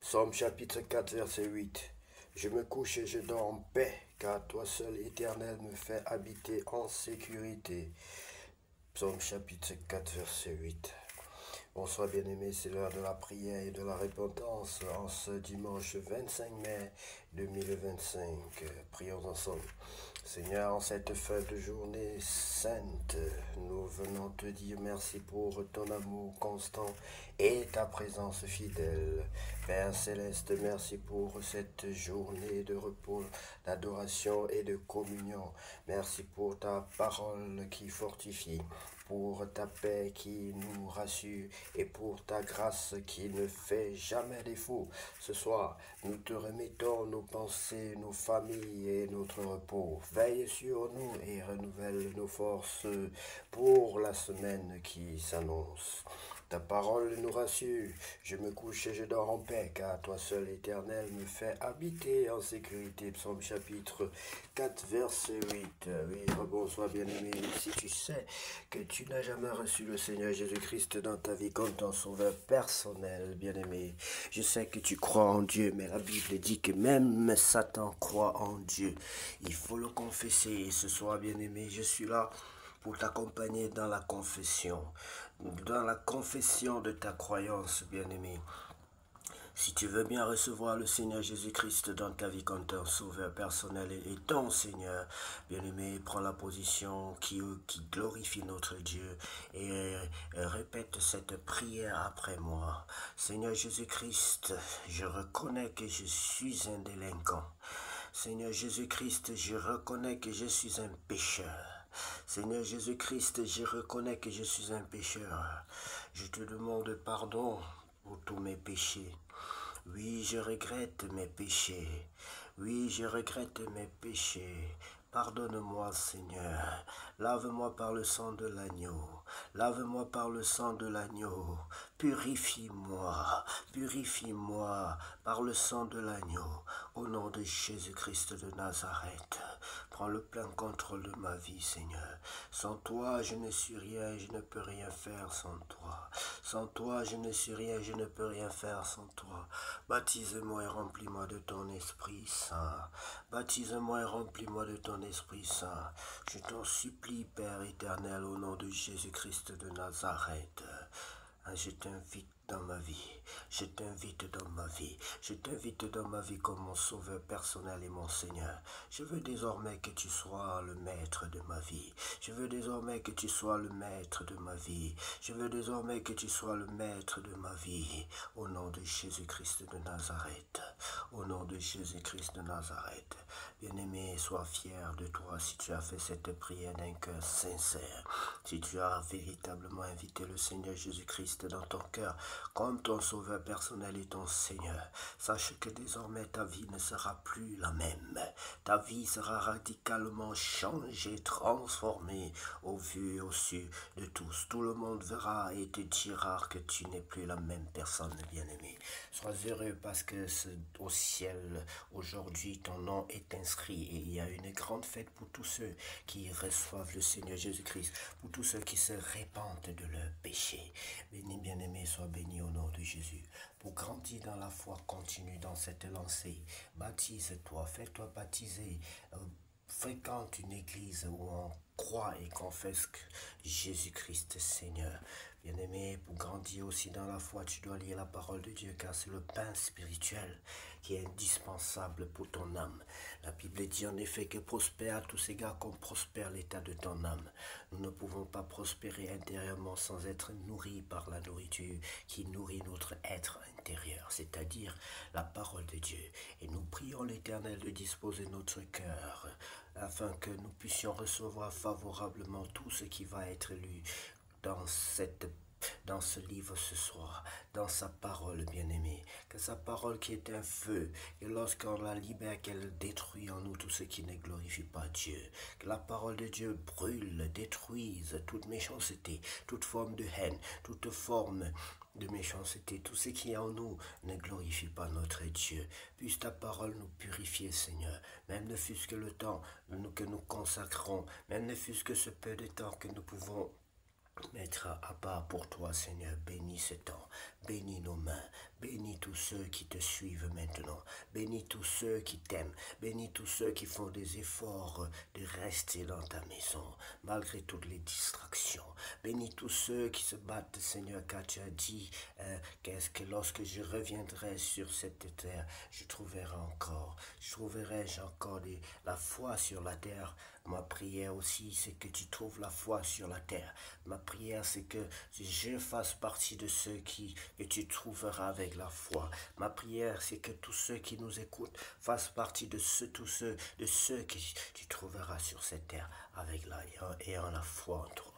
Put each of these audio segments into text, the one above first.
Psaume chapitre 4, verset 8. Je me couche et je dors en paix, car toi seul, Éternel, me fais habiter en sécurité. Psaume chapitre 4, verset 8. Bonsoir bien-aimés, c'est l'heure de la prière et de la repentance en ce dimanche 25 mai 2025. Prions ensemble. Seigneur, en cette fin de journée sainte, nous venons te dire merci pour ton amour constant et ta présence fidèle. Père Céleste, merci pour cette journée de repos, d'adoration et de communion. Merci pour ta parole qui fortifie, pour ta paix qui nous rassure et pour ta grâce qui ne fait jamais défaut. Ce soir, nous te remettons nos pensées, nos familles et notre repos. Veille sur nous et renouvelle nos forces pour la semaine qui s'annonce. Ta parole nous rassure, je me couche et je dors en paix, car toi seul, Éternel, me fais habiter en sécurité. Psaume chapitre 4, verset 8. Oui, bonsoir bien-aimé, si tu sais que tu n'as jamais reçu le Seigneur Jésus-Christ dans ta vie comme ton sauveur personnel, bien-aimé, je sais que tu crois en Dieu, mais la Bible dit que même Satan croit en Dieu. Il faut le confesser, et ce soir, bien-aimé, je suis là pour t'accompagner dans la confession de ta croyance, bien-aimé. Si tu veux bien recevoir le Seigneur Jésus-Christ dans ta vie comme ton sauveur personnel et ton Seigneur, bien-aimé, prends la position qui glorifie notre Dieu et répète cette prière après moi. Seigneur Jésus-Christ, je reconnais que je suis un délinquant. Seigneur Jésus-Christ, je reconnais que je suis un pécheur. Seigneur Jésus-Christ, je reconnais que je suis un pécheur. Je te demande pardon pour tous mes péchés. Oui, je regrette mes péchés. Oui, je regrette mes péchés. Pardonne-moi, Seigneur. Lave-moi par le sang de l'agneau. Lave-moi par le sang de l'agneau. Purifie-moi. Purifie-moi par le sang de l'agneau. Au nom de Jésus-Christ de Nazareth. Prends le plein contrôle de ma vie, Seigneur. Sans toi, je ne suis rien, je ne peux rien faire sans toi. Sans toi, je ne suis rien, je ne peux rien faire sans toi. Baptise-moi et remplis-moi de ton Esprit Saint. Baptise-moi et remplis-moi de ton Esprit Saint. Je t'en supplie, Père éternel, au nom de Jésus-Christ de Nazareth. Je t'invite dans ma vie, je t'invite dans ma vie, je t'invite dans ma vie comme mon sauveur personnel et mon Seigneur. Je veux désormais que tu sois le maître de ma vie. Je veux désormais que tu sois le maître de ma vie. Je veux désormais que tu sois le maître de ma vie. Au nom de Jésus-Christ de Nazareth. Au nom de Jésus-Christ de Nazareth. Bien-aimé, sois fier de toi si tu as fait cette prière d'un cœur sincère. Si tu as véritablement invité le Seigneur Jésus-Christ dans ton cœur comme ton sauveur personnel et ton Seigneur, sache que désormais ta vie ne sera plus la même. Ta vie sera radicalement changée, transformée au vu et au su de tous. Tout le monde verra et te dira que tu n'es plus la même personne, bien-aimé. Sois heureux parce que au ciel, aujourd'hui, ton nom est inscrit et il y a une grande fête pour tous ceux qui reçoivent le Seigneur Jésus-Christ, pour tous ceux qui se répandent de leurs péchés. Béni, bien-aimé, sois béni au nom de Jésus. Pour grandir dans la foi, continue dans cette lancée. Baptise-toi, fais-toi baptiser. Fréquente une église où on croit et confesse que Jésus-Christ Seigneur. Bien-aimé, pour grandir aussi dans la foi, tu dois lire la parole de Dieu car c'est le pain spirituel qui est indispensable pour ton âme. La Bible dit en effet que prospère à tous égards comme prospère l'état de ton âme. Nous ne pouvons pas prospérer intérieurement sans être nourris par la nourriture qui nourrit notre être intérieur, c'est-à-dire la parole de Dieu. Et nous prions l'Éternel de disposer notre cœur afin que nous puissions recevoir favorablement tout ce qui va être lu dans ce livre ce soir, dans sa parole bien-aimée, que sa parole qui est un feu, et lorsqu'on la libère, qu'elle détruit en nous tout ce qui ne glorifie pas Dieu, que la parole de Dieu brûle, détruise toute méchanceté, toute forme de haine, toute forme de méchanceté, tout ce qui est en nous ne glorifie pas notre Dieu. Puisse ta parole nous purifier, Seigneur, même ne fût-ce que le temps que nous consacrons, même ne fût-ce que ce peu de temps que nous pouvons mettre à part pour toi, Seigneur. Bénis ce temps, bénis nos mains, bénis tous ceux qui te suivent maintenant, bénis tous ceux qui t'aiment, bénis tous ceux qui font des efforts de rester dans ta maison, malgré toutes les distractions. Bénis tous ceux qui se battent, Seigneur, car tu as dit qu'est-ce que lorsque je reviendrai sur cette terre, je trouverai encore la foi sur la terre. Ma prière aussi, c'est que tu trouves la foi sur la terre. Ma prière, c'est que je fasse partie de ceux que tu trouveras avec la foi. Ma prière, c'est que tous ceux qui nous écoutent fassent partie de ceux que tu trouveras sur cette terre avec ayant la foi en toi.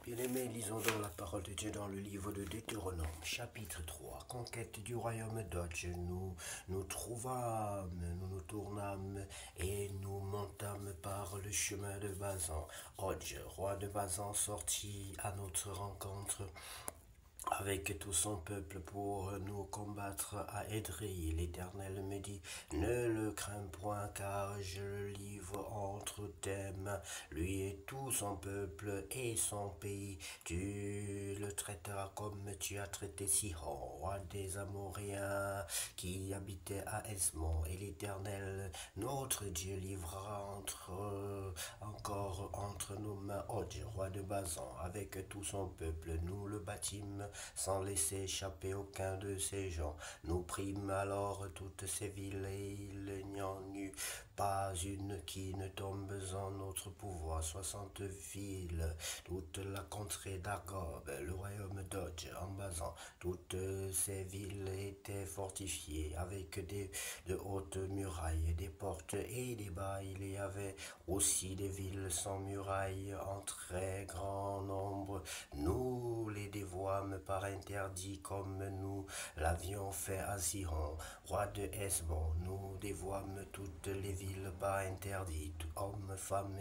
Bien-aimés, lisons donc la parole de Dieu dans le livre de Deutéronome, chapitre 3. Conquête du royaume d'Odj. Nous nous tournâmes et nous montâmes par le chemin de Bazan. Odj, roi de Bazan, sortit à notre rencontre avec tout son peuple pour nous combattre à Édrei. L'Éternel me dit, ne le crains point, car je le livre entre tes mains, lui et tout son peuple et son pays. Tu le traiteras comme tu as traité Sihon, roi des Amoréens, qui habitait à Esmon. Et l'Éternel, notre Dieu, livrera encore entre nos mains Odj, roi de Bazan, avec tout son peuple. Nous le bâtîmes sans laisser échapper aucun de ces gens. Nous prîmes alors toutes ces villes et il n'y en eut pas une qui ne tombe en notre pouvoir. 60 villes, toute la contrée d'Argob, le royaume d'Odj, en Bazan. Toutes ces villes étaient fortifiées avec de hautes murailles, des portes et des bas. Il y avait aussi des villes sans murailles en très grand nombre. Nous les dévoîmes par interdit comme nous l'avions fait à Sihon, roi de Hesbon. Nous dévoîmes toutes les villes par interdit, hommes, femmes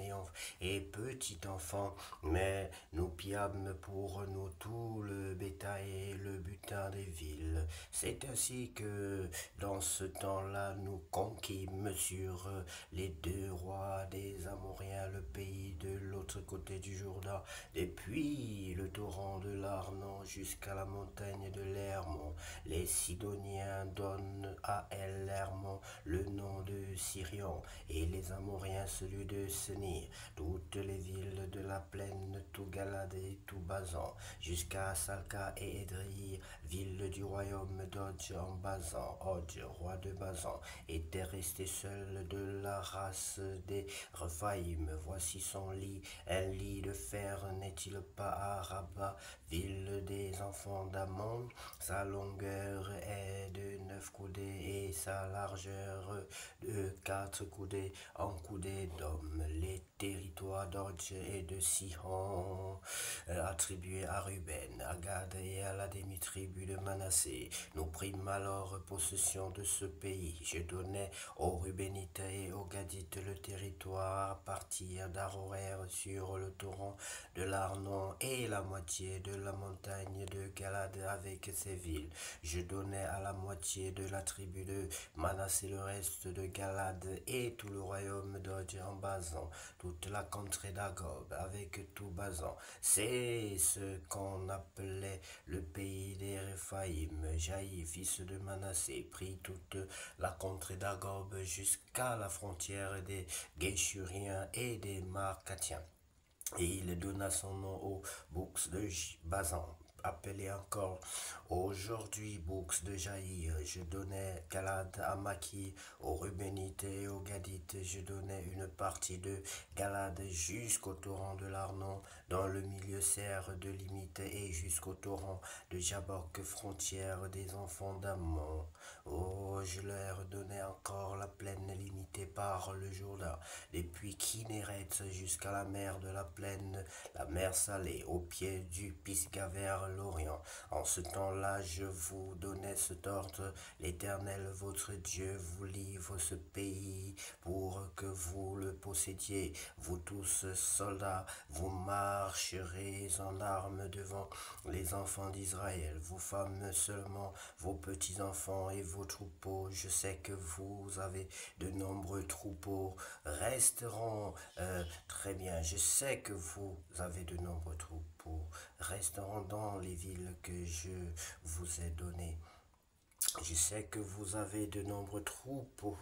et petits enfants, mais nous pillâmes pour nous tout le bétail et le butin des villes. C'est ainsi que dans ce temps-là nous conquîmes sur les deux rois des Amoréens le pays de l'autre côté du Jourdain, depuis le torrent de l'Arnon jusqu'à la montagne de l'Hermon. Les Sidoniens donnent à El Hermon le nom de Sirion et les Amoréens celui de Senir. Toutes les villes de la plaine, tout Galade et tout Bazan, jusqu'à Salca et Édrei, ville du royaume d'Odj en Bazan. Odj, roi de Bazan, était resté seul de la race des Rephaïm. Voici son lit, un lit de fer, n'est-il pas à Rabat, ville des enfants d'Ammon? Sa longueur est de 9 coudées et sa largeur de 4 coudées en coudées d'homme. Les territoires d'Odj et de Sihon attribués à Ruben, à Gad et à la demi-tribu de Manassé. Nous prîmes alors possession de ce pays. Je donnai aux Rubénites et aux Gadites le territoire à partir d'Aroër sur le torrent de l'Arnon et la moitié de la montagne de Galade avec ses villes. Je donnai à la moitié de la tribu de Manassé le reste de Galade et tout le royaume d'Odj en Bazan, toute la contrée d'Agob avec tout Bazan. C'est ce qu'on appelait le pays des Réphaïm. Jaï, fils de Manassé, prit toute la contrée d'Agob jusqu'à la frontière des Géshuriens et des Marcatiens. Et il donna son nom aux boucs de Bazan, appelé encore aujourd'hui boucs de Jaïr. Je donnais Galade à Maki, aux Rubénites et aux Gadites. Je donnais une partie de Galade jusqu'au torrent de l'Arnon, dans le milieu serre de limite, et jusqu'au torrent de Jabok, frontière des enfants d'Ammon. Oh, je leur donnais encore la plaine limitée par le Jourdain, depuis Kinéret jusqu'à la mer de la plaine, la mer salée, au pied du Pisga vers l'Orient. En ce temps-là, je vous donnais cet ordre: l'Éternel votre Dieu vous livre ce pays pour que vous le possédiez. Vous tous, soldats, vous marcherez en armes devant les enfants d'Israël, vos femmes seulement, vos petits-enfants et vos troupeaux. Je sais que vous avez de nombreux troupeaux resteront très bien. Je sais que vous avez de nombreux troupeaux resteront dans les villes que je vous ai données. Je sais que vous avez de nombreux troupeaux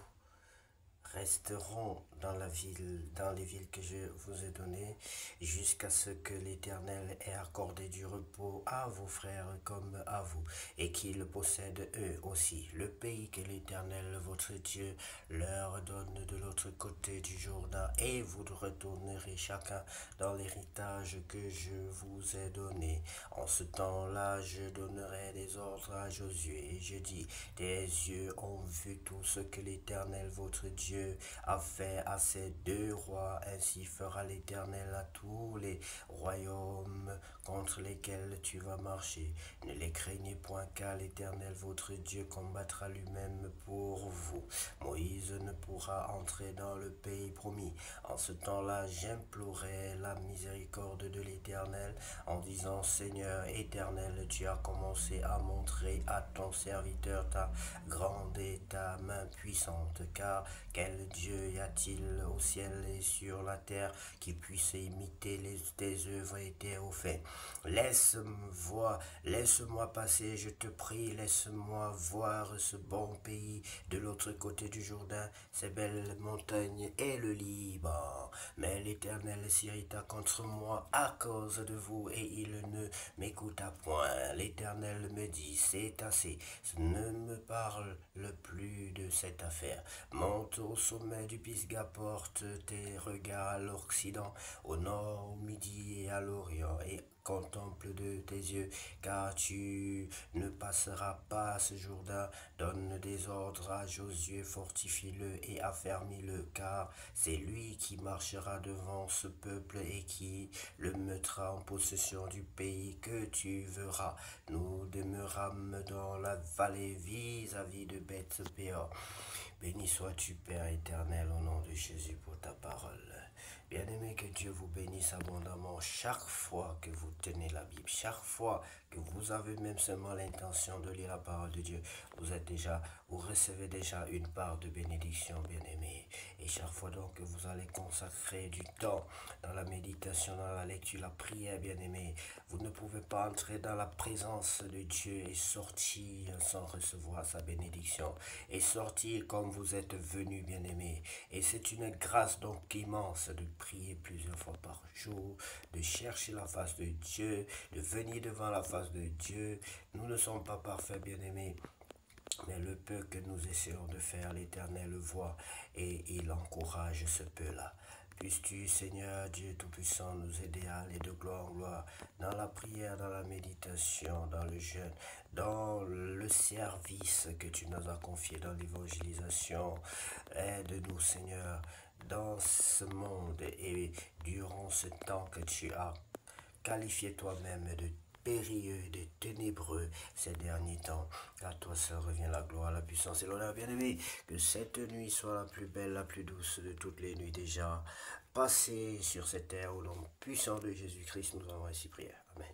resteront dans les villes que je vous ai données, jusqu'à ce que l'Éternel ait accordé du repos à vos frères comme à vous, et qu'ils possèdent eux aussi le pays que l'Éternel, votre Dieu, leur donne de l'autre côté du Jourdain, et vous retournerez chacun dans l'héritage que je vous ai donné. En ce temps-là, je donnerai des ordres à Josué, et je dis, tes yeux ont vu tout ce que l'Éternel, votre Dieu, a fait à ces deux rois, ainsi fera l'Éternel à tous les royaumes contre lesquels tu vas marcher. Ne les craignez point, car l'Éternel votre Dieu combattra lui-même pour vous. Moïse ne pourra entrer dans le pays promis. En ce temps-là, j'implorai la miséricorde de l'Éternel en disant, Seigneur éternel, tu as commencé à montrer à ton serviteur ta grande et ta main puissante, car quel Dieu y a-t-il au ciel et sur la terre qui puisse imiter tes œuvres et tes hauts faits? Laisse-moi passer, je te prie, laisse-moi voir ce bon pays de l'autre côté du Jourdain, ces belles montagnes et le Liban. Mais l'Éternel s'irrita contre moi à cause de vous, et il ne m'écouta point. L'Éternel me dit, c'est assez, ne me parle plus de cette affaire. Monte au sommet du Pisga, porte tes regards à l'Occident, au nord, au midi et à l'Orient, et contemple de tes yeux, car tu ne passeras pas ce Jourdain. Donne des ordres à Josué, fortifie-le et affermis-le, car c'est lui qui marchera devant ce peuple et qui le mettra en possession du pays que tu verras. Nous demeurâmes dans la vallée vis-à-vis de Beth-péor. Béni sois-tu, Père éternel, au nom de Jésus, pour ta parole. Bien-aimé, que Dieu vous bénisse abondamment chaque fois que vous tenez la Bible, chaque fois que vous avez même seulement l'intention de lire la parole de Dieu, vous recevez déjà une part de bénédiction, bien-aimé. Et chaque fois donc que vous allez consacrer du temps dans la méditation, dans la lecture, la prière, bien-aimé, vous ne pouvez pas entrer dans la présence de Dieu et sortir sans recevoir sa bénédiction, et sortir comme vous êtes venu, bien-aimé. Et c'est une grâce donc immense de prier plusieurs fois par jour, de chercher la face de Dieu, de venir devant la face de Dieu. Nous ne sommes pas parfaits, bien-aimés, mais le peu que nous essayons de faire, l'Éternel le voit et il encourage ce peu-là. Puisses-tu, Seigneur Dieu Tout-Puissant, nous aider à aller de gloire en gloire dans la prière, dans la méditation, dans le jeûne, dans le service que tu nous as confié dans l'évangélisation. Aide-nous, Seigneur, dans ce monde et durant ce temps que tu as qualifié toi-même de périlleux, de ténébreux ces derniers temps. À toi seul revient la gloire, la puissance et l'honneur, bien-aimé. Que cette nuit soit la plus belle, la plus douce de toutes les nuits déjà passées sur cette terre. Au nom puissant de Jésus-Christ, nous avons ainsi prié. Amen.